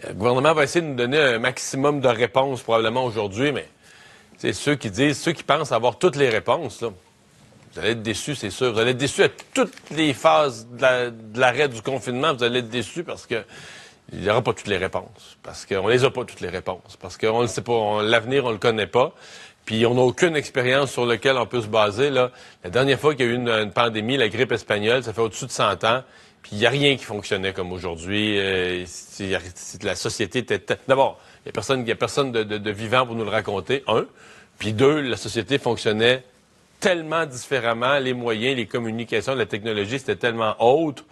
Le gouvernement va essayer de nous donner un maximum de réponses probablement aujourd'hui, mais c'est ceux qui pensent avoir toutes les réponses, là. Vous allez être déçus, c'est sûr. Vous allez être déçus à toutes les phases de l'arrêt du confinement. Vous allez être déçus parce que il n'y aura pas toutes les réponses. Parce qu'on les a pas toutes les réponses. Parce qu'on ne sait pas. L'avenir, on le connaît pas. Puis on n'a aucune expérience sur laquelle on peut se baser, là. La dernière fois qu'il y a eu une pandémie, la grippe espagnole, ça fait au-dessus de 100 ans. Puis il n'y a rien qui fonctionnait comme aujourd'hui. La société était... D'abord, il n'y a personne de vivant pour nous le raconter, un. Puis deux, la société fonctionnait tellement différemment. Les moyens, les communications, la technologie, c'était tellement autre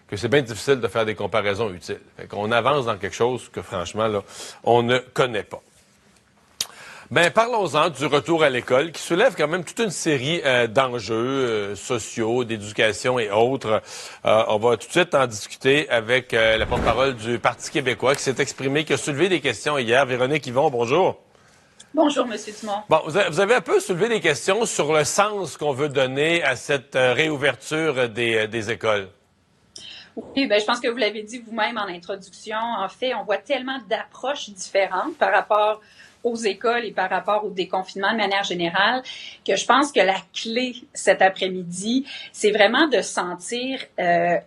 que c'est bien difficile de faire des comparaisons utiles. Fait qu'on avance dans quelque chose que, franchement, là, on ne connaît pas. Ben, parlons-en du retour à l'école, qui soulève quand même toute une série d'enjeux sociaux, d'éducation et autres. On va tout de suite en discuter avec la porte-parole du Parti québécois, qui s'est exprimée, qui a soulevé des questions hier. Véronique Yvon, bonjour. Bonjour, M. Dumont. Bon, vous avez un peu soulevé des questions sur le sens qu'on veut donner à cette réouverture des écoles. Oui, bien, je pense que vous l'avez dit vous-même en introduction. En fait, on voit tellement d'approches différentes par rapport aux écoles et par rapport au déconfinement de manière générale, que je pense que la clé cet après-midi, c'est vraiment de sentir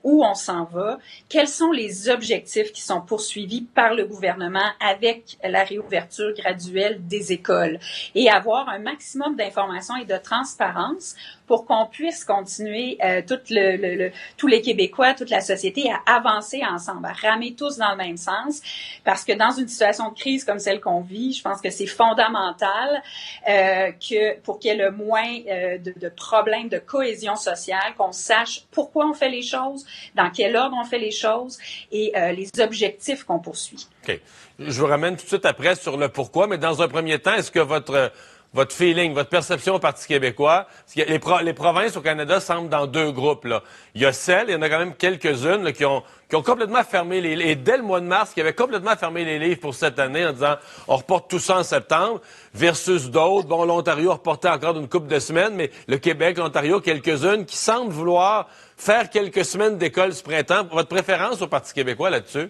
où on s'en va, quels sont les objectifs qui sont poursuivis par le gouvernement avec la réouverture graduelle des écoles et avoir un maximum d'informations et de transparence pour qu'on puisse continuer, tous les Québécois, toute la société, à avancer ensemble, à ramer tous dans le même sens, parce que dans une situation de crise comme celle qu'on vit, je pense que c'est fondamental que pour qu'il y ait le moins de problèmes de cohésion sociale, qu'on sache pourquoi on fait les choses, dans quel ordre on fait les choses et les objectifs qu'on poursuit. OK. Je vous ramène tout de suite après sur le pourquoi, mais dans un premier temps, est-ce que votre feeling, votre perception au Parti québécois, parce que les provinces au Canada semblent dans deux groupes, là. Il y en a quand même quelques-unes là, qui ont complètement fermé et dès le mois de mars, qui avaient complètement fermé les livres pour cette année en disant on reporte tout ça en septembre, versus d'autres. Bon, l'Ontario a reporté encore d'une couple de semaines, mais le Québec, l'Ontario, quelques-unes qui semblent vouloir faire quelques semaines d'école ce printemps. Votre préférence au Parti québécois là-dessus?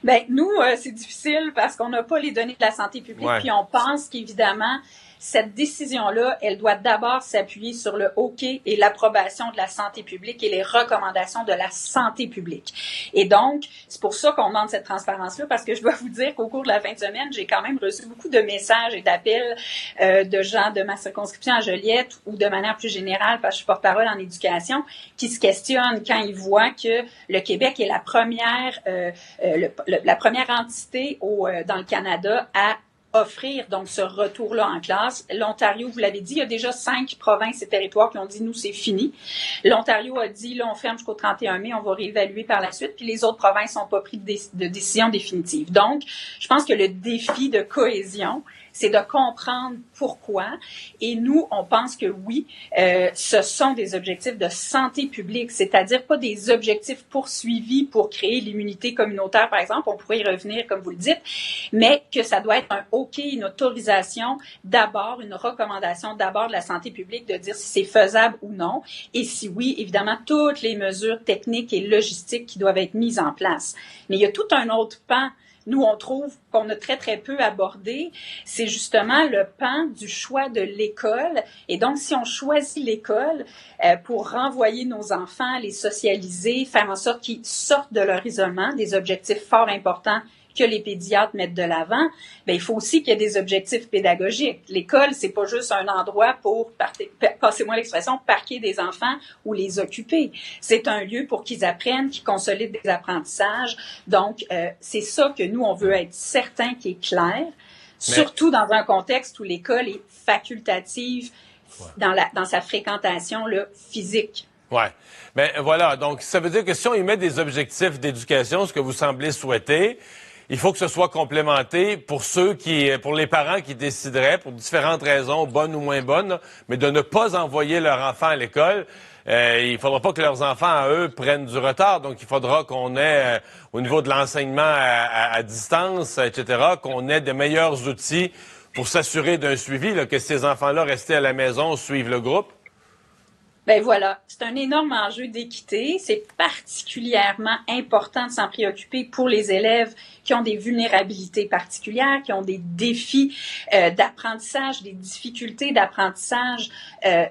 Bien, nous, c'est difficile parce qu'on n'a pas les données de la santé publique, puis on pense qu'évidemment, cette décision-là, elle doit d'abord s'appuyer sur le OK et l'approbation de la santé publique et les recommandations de la santé publique. Et donc, c'est pour ça qu'on demande cette transparence-là, parce que je dois vous dire qu'au cours de la fin de semaine, j'ai quand même reçu beaucoup de messages et d'appels de gens de ma circonscription à Joliette ou de manière plus générale, parce que je suis porte-parole en éducation, qui se questionnent quand ils voient que le Québec est la première entité dans le Canada à offrir donc ce retour-là en classe. L'Ontario, vous l'avez dit, il y a déjà 5 provinces et territoires qui ont dit, nous, c'est fini. L'Ontario a dit, là, on ferme jusqu'au 31 mai, on va réévaluer par la suite, puis les autres provinces n'ont pas pris de décision définitive. Donc, je pense que le défi de cohésion, c'est de comprendre pourquoi. Et nous, on pense que oui, ce sont des objectifs de santé publique, c'est-à-dire pas des objectifs poursuivis pour créer l'immunité communautaire, par exemple. On pourrait y revenir, comme vous le dites, mais que ça doit être un OK, une autorisation d'abord, une recommandation d'abord de la santé publique de dire si c'est faisable ou non. Et si oui, évidemment, toutes les mesures techniques et logistiques qui doivent être mises en place. Mais il y a tout un autre pan. Nous, on trouve qu'on a très, très peu abordé, c'est justement le pan du choix de l'école. Et donc, si on choisit l'école pour renvoyer nos enfants, les socialiser, faire en sorte qu'ils sortent de leur isolement, des objectifs fort importants que les pédiatres mettent de l'avant, bien, il faut aussi qu'il y ait des objectifs pédagogiques. L'école, c'est pas juste un endroit pour, passez-moi l'expression, parquer des enfants ou les occuper. C'est un lieu pour qu'ils apprennent, qu'ils consolident des apprentissages. Donc, c'est ça que nous, on veut être certain qui est clair, surtout dans un contexte où l'école est facultative dans sa fréquentation là, physique. Ouais. Ben voilà, donc ça veut dire que si on y met des objectifs d'éducation, ce que vous semblez souhaiter, il faut que ce soit complémenté pour pour les parents qui décideraient, pour différentes raisons, bonnes ou moins bonnes, là, mais de ne pas envoyer leur enfant à l'école. Il ne faudra pas que leurs enfants, à eux, prennent du retard. Donc, il faudra qu'on ait, au niveau de l'enseignement à distance, etc., qu'on ait de meilleurs outils pour s'assurer d'un suivi, là, que ces enfants-là, restés à la maison, suivent le groupe. Ben voilà, c'est un énorme enjeu d'équité. C'est particulièrement important de s'en préoccuper pour les élèves qui ont des vulnérabilités particulières, qui ont des défis d'apprentissage, des difficultés d'apprentissage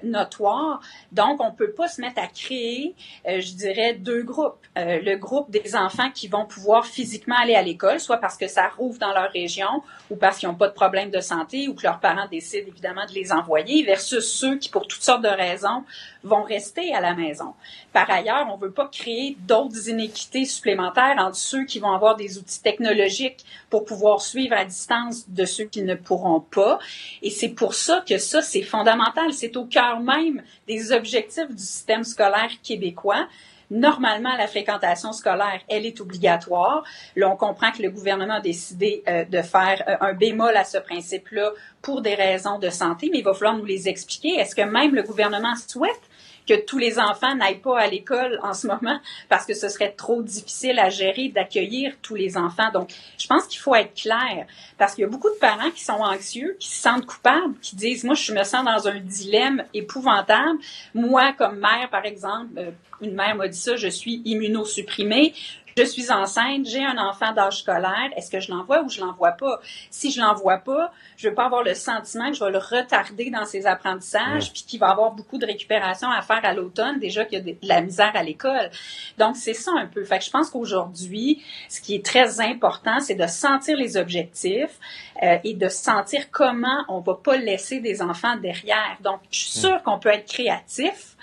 notoires. Donc, on peut pas se mettre à créer, je dirais, deux groupes. Le groupe des enfants qui vont pouvoir physiquement aller à l'école, soit parce que ça rouvre dans leur région ou parce qu'ils n'ont pas de problème de santé ou que leurs parents décident évidemment de les envoyer, versus ceux qui, pour toutes sortes de raisons, vont rester à la maison. Par ailleurs, on ne veut pas créer d'autres inéquités supplémentaires entre ceux qui vont avoir des outils technologiques pour pouvoir suivre à distance de ceux qui ne pourront pas. Et c'est pour ça que ça, c'est fondamental. C'est au cœur même des objectifs du système scolaire québécois. Normalement, la fréquentation scolaire, elle est obligatoire. Là, on comprend que le gouvernement a décidé de faire un bémol à ce principe-là pour des raisons de santé, mais il va falloir nous les expliquer. Est-ce que même le gouvernement souhaite que tous les enfants n'aillent pas à l'école en ce moment parce que ce serait trop difficile à gérer d'accueillir tous les enfants. Donc, je pense qu'il faut être clair parce qu'il y a beaucoup de parents qui sont anxieux, qui se sentent coupables, qui disent « Moi, je me sens dans un dilemme épouvantable. Moi, comme mère, par exemple, une mère m'a dit ça, je suis immunosupprimée. Je suis enceinte, j'ai un enfant d'âge scolaire, est-ce que je l'envoie ou je l'envoie pas? Si je l'envoie pas, je veux pas avoir le sentiment que je vais le retarder dans ses apprentissages puis qu'il va avoir beaucoup de récupération à faire à l'automne, déjà qu'il y a de la misère à l'école. Donc, c'est ça un peu. Fait que je pense qu'aujourd'hui, ce qui est très important, c'est de sentir les objectifs et de sentir comment on va pas laisser des enfants derrière. Donc, je suis sûre qu'on peut être créatif,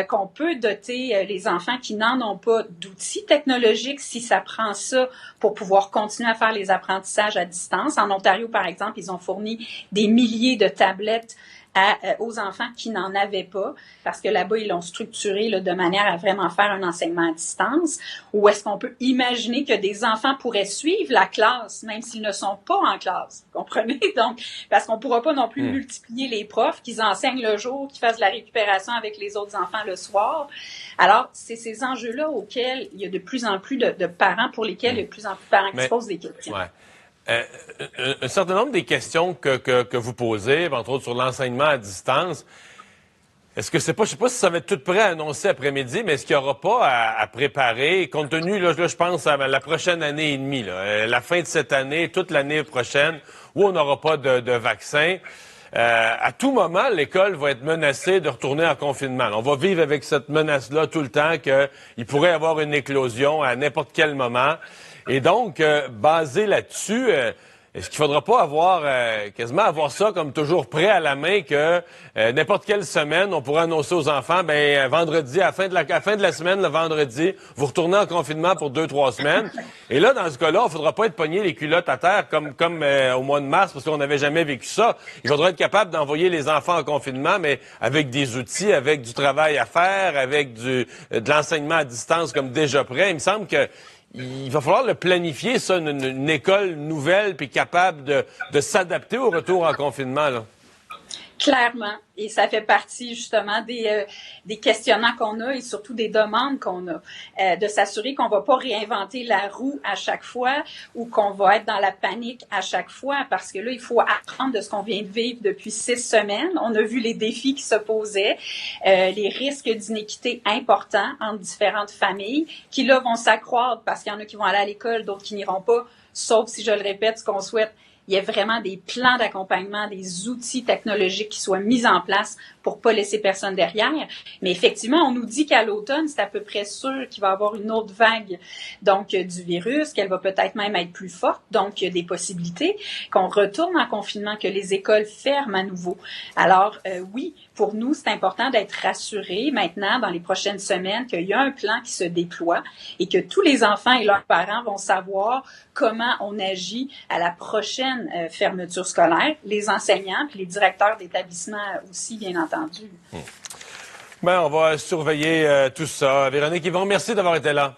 qu'on peut doter les enfants qui n'en ont pas d'outils technologiques si ça prend ça pour pouvoir continuer à faire les apprentissages à distance. En Ontario, par exemple, ils ont fourni des milliers de tablettes aux enfants qui n'en avaient pas, parce que là-bas, ils l'ont structuré là, de manière à vraiment faire un enseignement à distance. Ou est-ce qu'on peut imaginer que des enfants pourraient suivre la classe, même s'ils ne sont pas en classe? Vous comprenez? Donc, parce qu'on ne pourra pas non plus multiplier les profs qui enseignent le jour, qui fassent de la récupération avec les autres enfants le soir. Alors, c'est ces enjeux-là auxquels il y a de plus en plus de parents, pour lesquels il y a de plus en plus de parents qui se posent des questions. Ouais. Un certain nombre des questions que vous posez, entre autres sur l'enseignement à distance, est-ce que c'est pas, je sais pas si ça va être tout prêt à annoncer après-midi, mais est-ce qu'il n'y aura pas à préparer, compte tenu, là, je pense à la prochaine année et demie, là, la fin de cette année, toute l'année prochaine, où on n'aura pas de vaccin. À tout moment, l'école va être menacée de retourner en confinement. On va vivre avec cette menace-là tout le temps qu'il pourrait y avoir une éclosion à n'importe quel moment. Et donc, basé là-dessus, est-ce qu'il faudra pas quasiment avoir ça comme toujours prêt à la main que n'importe quelle semaine, on pourra annoncer aux enfants, vendredi, à la fin de la semaine, le vendredi, vous retournez en confinement pour 2-3 semaines. Et là, dans ce cas-là, il faudra pas être pogné les culottes à terre comme au mois de mars, parce qu'on n'avait jamais vécu ça. Il faudra être capable d'envoyer les enfants en confinement, mais avec des outils, avec du travail à faire, avec de l'enseignement à distance comme déjà prêt. Il me semble que il va falloir le planifier, ça, une école nouvelle puis capable de s'adapter au retour en confinement, là. Clairement. Et ça fait partie justement des questionnements qu'on a et surtout des demandes qu'on a. De s'assurer qu'on va pas réinventer la roue à chaque fois ou qu'on va être dans la panique à chaque fois, parce que là, il faut apprendre de ce qu'on vient de vivre depuis 6 semaines. On a vu les défis qui se posaient, les risques d'inéquité importants entre différentes familles qui là vont s'accroître parce qu'il y en a qui vont aller à l'école, d'autres qui n'iront pas, sauf si, je le répète, ce qu'on souhaite, il y a vraiment des plans d'accompagnement, des outils technologiques qui soient mis en place pour pas laisser personne derrière. Mais effectivement, on nous dit qu'à l'automne, c'est à peu près sûr qu'il va y avoir une autre vague donc du virus, qu'elle va peut-être même être plus forte. Donc, il y a des possibilités qu'on retourne en confinement, que les écoles ferment à nouveau. Alors, oui, pour nous, c'est important d'être rassurés maintenant, dans les prochaines semaines, qu'il y a un plan qui se déploie et que tous les enfants et leurs parents vont savoir comment on agit à la prochaine fermeture scolaire, les enseignants puis les directeurs d'établissement aussi, bien entendu. On va surveiller tout ça. Véronique Yvon, merci d'avoir été là.